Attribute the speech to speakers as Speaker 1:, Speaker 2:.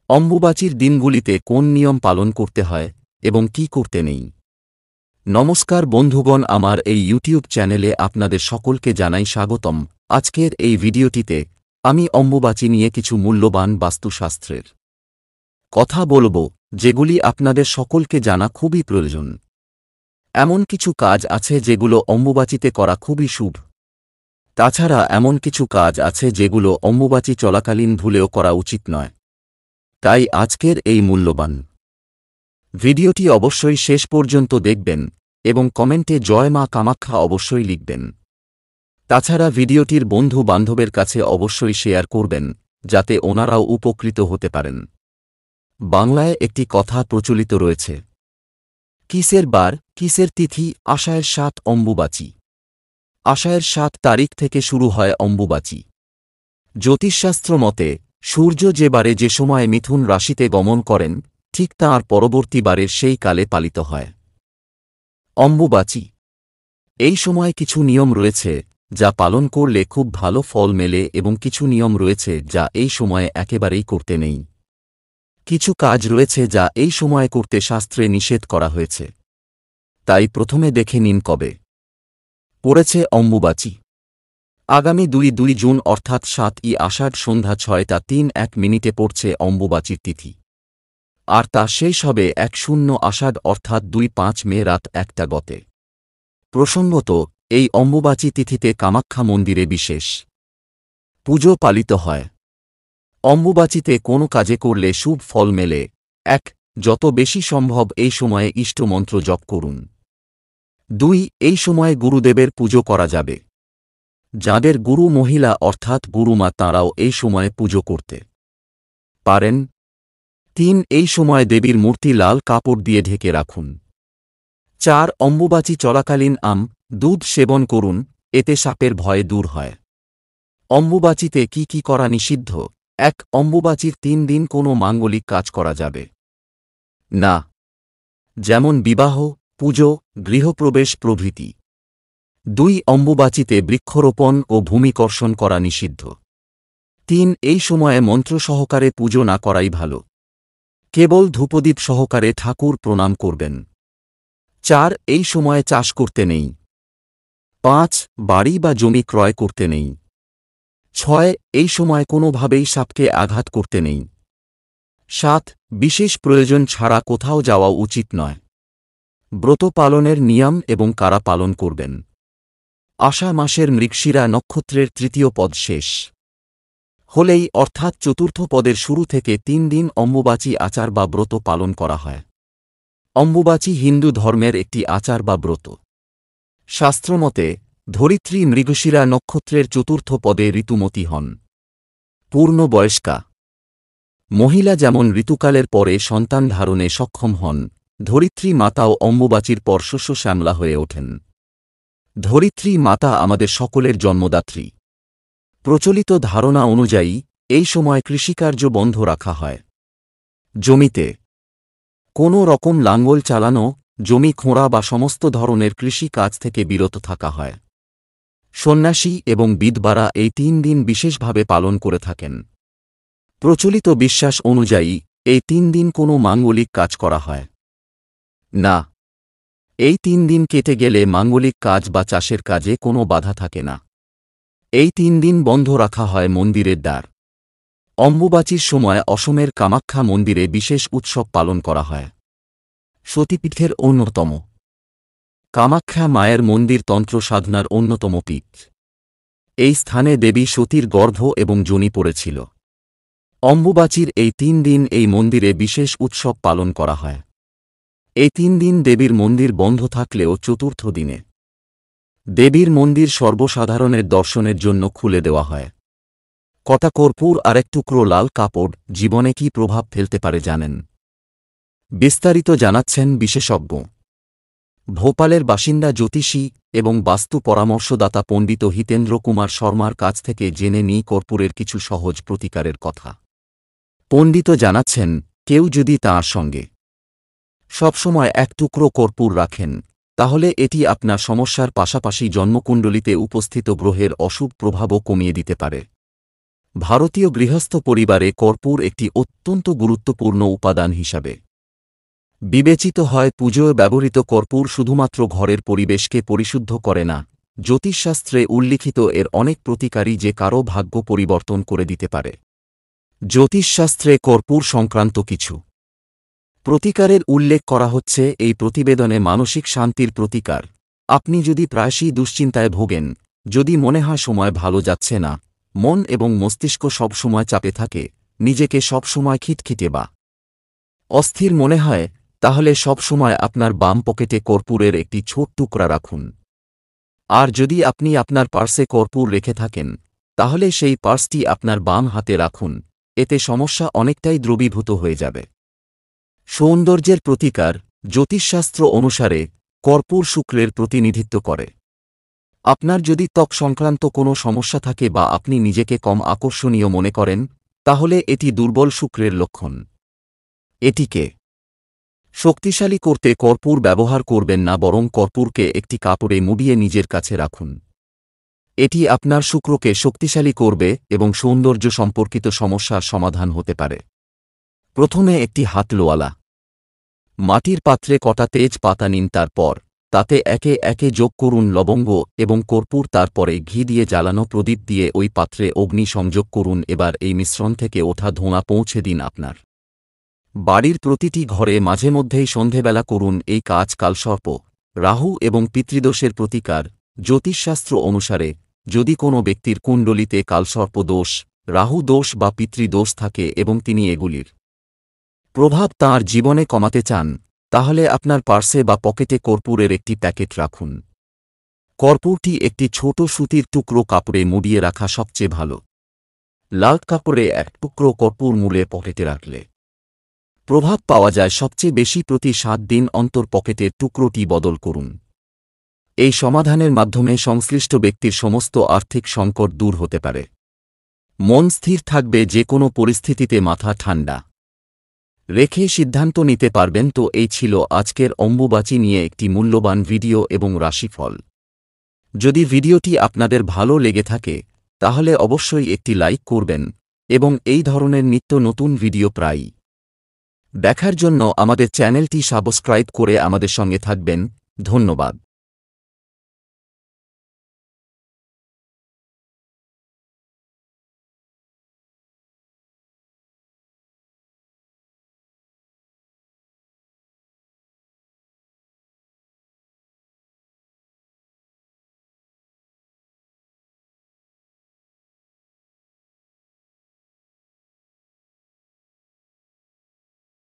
Speaker 1: অম্বুবাচীর দিনগুলিতে কোন নিয়ম পালন করতে হয় এবং কি করতে নেই। নমস্কার বন্ধুগণ, আমার এই ইউটিউব চ্যানেলে আপনাদের সকলকে জানাই স্বাগতম। আজকের এই ভিডিওটিতে আমি অম্বুবাচী নিয়ে কিছু মূল্যবান বাস্তুশাস্ত্রের কথা বলবো, যেগুলি আপনাদের সকলকে জানা খুবই প্রয়োজন। এমন কিছু কাজ আছে যেগুলো অম্বুবাচীতে করা খুবই শুভ। তাছাড়া এমন কিছু কাজ আছে যেগুলো অম্বুবাচী চলাকালীন ভুলেও করা উচিত নয়। তাই আজকের এই মূল্যবান ভিডিওটি অবশ্যই শেষ পর্যন্ত দেখবেন এবং কমেন্টে জয় মা কামাখ্যা অবশ্যই লিখবেন। তাছাড়া ভিডিওটির বন্ধু বান্ধবের কাছে অবশ্যই শেয়ার করবেন, যাতে ওনারাও উপকৃত হতে পারেন। বাংলায় একটি কথা প্রচলিত রয়েছে, কিসের বার কিসের তিথি, আষাঢ়ের ৭ অম্বুবাচী। আষাঢ়ের ৭ তারিখ থেকে শুরু হয় অম্বুবাচী। জ্যোতিষশাস্ত্র মতে সূর্য যে বারে যে সময়ে মিথুন রাশিতে গমন করেন, ঠিক তাঁর পরবর্তী বারের সেই কালে পালিত হয় অম্বুবাচী। এই সময় কিছু নিয়ম রয়েছে যা পালন করলে খুব ভালো ফল মেলে এবং কিছু নিয়ম রয়েছে যা এই সময়ে একেবারেই করতে নেই। কিছু কাজ রয়েছে যা এই সময়ে করতে শাস্ত্রে নিষেধ করা হয়েছে। তাই প্রথমে দেখে নিন কবে পড়েছে অম্বুবাচী। আগামী ২ জুন অর্থাৎ ৭ই আষাঢ় সন্ধ্যা ৬টা ৩১ পড়ছে অম্বুবাচীর তিথি। আর তা শেষ হবে ১ আষাঢ় অর্থাৎ ২ মে রাত ১টা গতে। প্রসঙ্গত, এই অম্বুবাচী তিথিতে কামাখ্যা মন্দিরে বিশেষ পুজো পালিত হয়। অম্বুবাচীতে কোনো কাজে করলে শুভ ফল মেলে। ১. যত বেশি সম্ভব এই সময়ে ইষ্টমন্ত্র জপ করুন। ২. এই সময়ে গুরুদেবের পুজো করা যাবে। যাদের গুরু মহিলা অর্থাৎ গুরুমা, তাঁরাও এই সময়ে পুজো করতে পারেন। ৩. এই সময় দেবীর মূর্তি লাল কাপড় দিয়ে ঢেকে রাখুন। ৪. অম্বুবাচী চলাকালীন আম, দুধ সেবন করুন, এতে সাপের ভয় দূর হয়। অম্বুবাচীতে কি কি করা নিষিদ্ধ। ১. অম্বুবাচীর ৩ দিন কোনো মাঙ্গলিক কাজ করা যাবে না, যেমন বিবাহ, পুজো, গৃহপ্রবেশ প্রভৃতি। ২. অম্বুবাচীতে বৃক্ষরোপণ ও ভূমিকর্ষণ করা নিষিদ্ধ। ৩. এই সময়ে মন্ত্র সহকারে পুজো না করাই ভালো। কেবল ধূপদীপ সহকারে ঠাকুর প্রণাম করবেন। ৪. এই সময়ে চাষ করতে নেই। ৫. বাড়ি বা জমি ক্রয় করতে নেই। ৬. এই সময় কোনোভাবেই সাপকে আঘাত করতে নেই। ৭. বিশেষ প্রয়োজন ছাড়া কোথাও যাওয়া উচিত নয়। ব্রত পালনের নিয়ম এবং কারা পালন করবেন। আষাঢ় মাসের মৃগশিরা নক্ষত্রের ৩য় পদ শেষ হলেই অর্থাৎ চতুর্থ পদের শুরু থেকে ৩ দিন অম্বুবাচী আচার বা ব্রত পালন করা হয়। অম্বুবাচী হিন্দু ধর্মের একটি আচার বা ব্রত। শাস্ত্রমতে ধরিত্রী মৃগশিরা নক্ষত্রের চতুর্থ পদে ঋতুমতী হন। পূর্ণবয়স্কা মহিলা যেমন ঋতুকালের পরে সন্তান ধারণে সক্ষম হন, ধরিত্রী মাতাও অম্বুবাচীর পর শস্য শ্যামলা হয়ে ওঠেন। ধরিত্রী মাতা আমাদের সকলের জন্মদাত্রী। প্রচলিত ধারণা অনুযায়ী এই সময় কৃষিকার্য বন্ধ রাখা হয়। জমিতে কোনো রকম লাঙ্গল চালানো, জমি খোঁড়া বা সমস্ত ধরনের কৃষি কাজ থেকে বিরত থাকা হয়। সন্ন্যাসী এবং বিধবারা এই ৩ দিন বিশেষভাবে পালন করে থাকেন। প্রচলিত বিশ্বাস অনুযায়ী এই ৩ দিন কোনো মাঙ্গলিক কাজ করা হয় না। এই ৩ দিন কেটে গেলে মাঙ্গলিক কাজ বা চাষের কাজে কোনো বাধা থাকে না। এই ৩ দিন বন্ধ রাখা হয় মন্দিরের দ্বার। অম্বুবাচীর সময় অসমের কামাখ্যা মন্দিরে বিশেষ উৎসব পালন করা হয়। সতীপীঠের অন্যতম কামাখ্যা মায়ের মন্দির তন্ত্র সাধনার অন্যতম পীঠ। এই স্থানে দেবী সতীর গর্ভ এবং যোনি পড়েছিল। অম্বুবাচীর এই ৩ দিন এই মন্দিরে বিশেষ উৎসব পালন করা হয়। এই ৩ দিন দেবীর মন্দির বন্ধ থাকলেও চতুর্থ দিনে দেবীর মন্দির সর্বসাধারণের দর্শনের জন্য খুলে দেওয়া হয়। কটা কর্পূর আর এক টুকরো লাল কাপড় জীবনে কী প্রভাব ফেলতে পারে জানেন? বিস্তারিত জানাচ্ছেন বিশেষজ্ঞ, ভোপালের বাসিন্দা জ্যোতিষী এবং বাস্তু পরামর্শদাতা পণ্ডিত হিতেন্দ্র কুমার শর্মার কাছ থেকে জেনে নিই কর্পূরের কিছু সহজ প্রতিকারের কথা। পণ্ডিত জানাচ্ছেন, কেউ যদি তাঁর সঙ্গে সবসময় এক টুকরো কর্পূর রাখেন, তাহলে এটি আপনার সমস্যার পাশাপাশি জন্মকুণ্ডলিতে উপস্থিত গ্রহের অশুভ প্রভাবও কমিয়ে দিতে পারে। ভারতীয় গৃহস্থ পরিবারে কর্পূর একটি অত্যন্ত গুরুত্বপূর্ণ উপাদান হিসাবে বিবেচিত হয়। পুজোয় ব্যবহৃত কর্পূর শুধুমাত্র ঘরের পরিবেশকে পরিশুদ্ধ করে না, জ্যোতিষশাস্ত্রে উল্লিখিত এর অনেক প্রতিকারী যে কারও ভাগ্য পরিবর্তন করে দিতে পারে। জ্যোতিষশাস্ত্রে কর্পূর সংক্রান্ত কিছু প্রতিকারের উল্লেখ করা হচ্ছে এই প্রতিবেদনে। মানসিক শান্তির প্রতিকার। আপনি যদি প্রায়শই দুশ্চিন্তায় ভোগেন, যদি মনে হয় সময় ভালো যাচ্ছে না, মন এবং মস্তিষ্ক সবসময় চাপে থাকে, নিজেকে সবসময় খিটখিটে বা অস্থির মনে হয়, তাহলে সবসময় আপনার বাম পকেটে কর্পূরের একটি ছোট টুকরা রাখুন। আর যদি আপনি আপনার পার্সে কর্পূর রেখে থাকেন, তাহলে সেই পার্সটি আপনার বাম হাতে রাখুন। এতে সমস্যা অনেকটাই দ্রবীভূত হয়ে যাবে। সৌন্দর্যের প্রতিকার। জ্যোতিষশাস্ত্র অনুসারে কর্পূর শুক্রের প্রতিনিধিত্ব করে। আপনার যদি ত্বক সংক্রান্ত কোনো সমস্যা থাকে বা আপনি নিজেকে কম আকর্ষণীয় মনে করেন, তাহলে এটি দুর্বল শুক্রের লক্ষণ। এটিকে শক্তিশালী করতে কর্পূর ব্যবহার করবেন না, বরং কর্পূরকে একটি কাপড়ে মুড়িয়ে নিজের কাছে রাখুন। এটি আপনার শুক্রকে শক্তিশালী করবে এবং সৌন্দর্য সম্পর্কিত সমস্যার সমাধান হতে পারে। প্রথমে একটি হাতলোয়ালা মাটির পাত্রে কটা তেজ পাতা নিন, তারপর তাতে একে একে যোগ করুন লবঙ্গ এবং কর্পূর, তারপরে ঘি দিয়ে জ্বালানো প্রদীপ দিয়ে ওই পাত্রে অগ্নি সংযোগ করুন। এবার এই মিশ্রণ থেকে ওঠা ধোঁয়া পৌঁছে দিন আপনার বাড়ির প্রতিটি ঘরে। মাঝে মধ্যেই সন্ধেবেলা করুন এই কাজ। কালসর্প, রাহু এবং পিতৃদোষের প্রতিকার। জ্যোতিষশাস্ত্র অনুসারে যদি কোনো ব্যক্তির কুণ্ডলিতে কালসর্প দোষ, রাহু দোষ বা পিতৃদোষ থাকে এবং তিনি এগুলির প্রভাব তাঁর জীবনে কমাতে চান, তাহলে আপনার পার্সে বা পকেটে কর্পূরের একটি প্যাকেট রাখুন। কর্পূরটি একটি ছোট সুতির টুকরো কাপড়ে মুড়িয়ে রাখা সবচেয়ে ভালো। লাল কাপড়ে এক টুকরো কর্পূর মুড়ে পকেটে রাখলে প্রভাব পাওয়া যায় সবচেয়ে বেশি। প্রতি 7 দিন অন্তর পকেটের টুকরোটি বদল করুন। এই সমাধানের মাধ্যমে সংশ্লিষ্ট ব্যক্তির সমস্ত আর্থিক সংকট দূর হতে পারে। মন স্থির থাকবে, যে কোনো পরিস্থিতিতে মাথা ঠান্ডা রেখে সিদ্ধান্ত নিতে পারবেন। তো এই ছিল আজকের অম্বুবাচী নিয়ে একটি মূল্যবান ভিডিও এবং রাশিফল। যদি ভিডিওটি আপনাদের ভালো লেগে থাকে, তাহলে অবশ্যই একটি লাইক করবেন এবং এই ধরনের নিত্য নতুন ভিডিও প্রায়ই দেখার জন্য আমাদের চ্যানেলটি সাবস্ক্রাইব করে আমাদের সঙ্গে থাকবেন। ধন্যবাদ।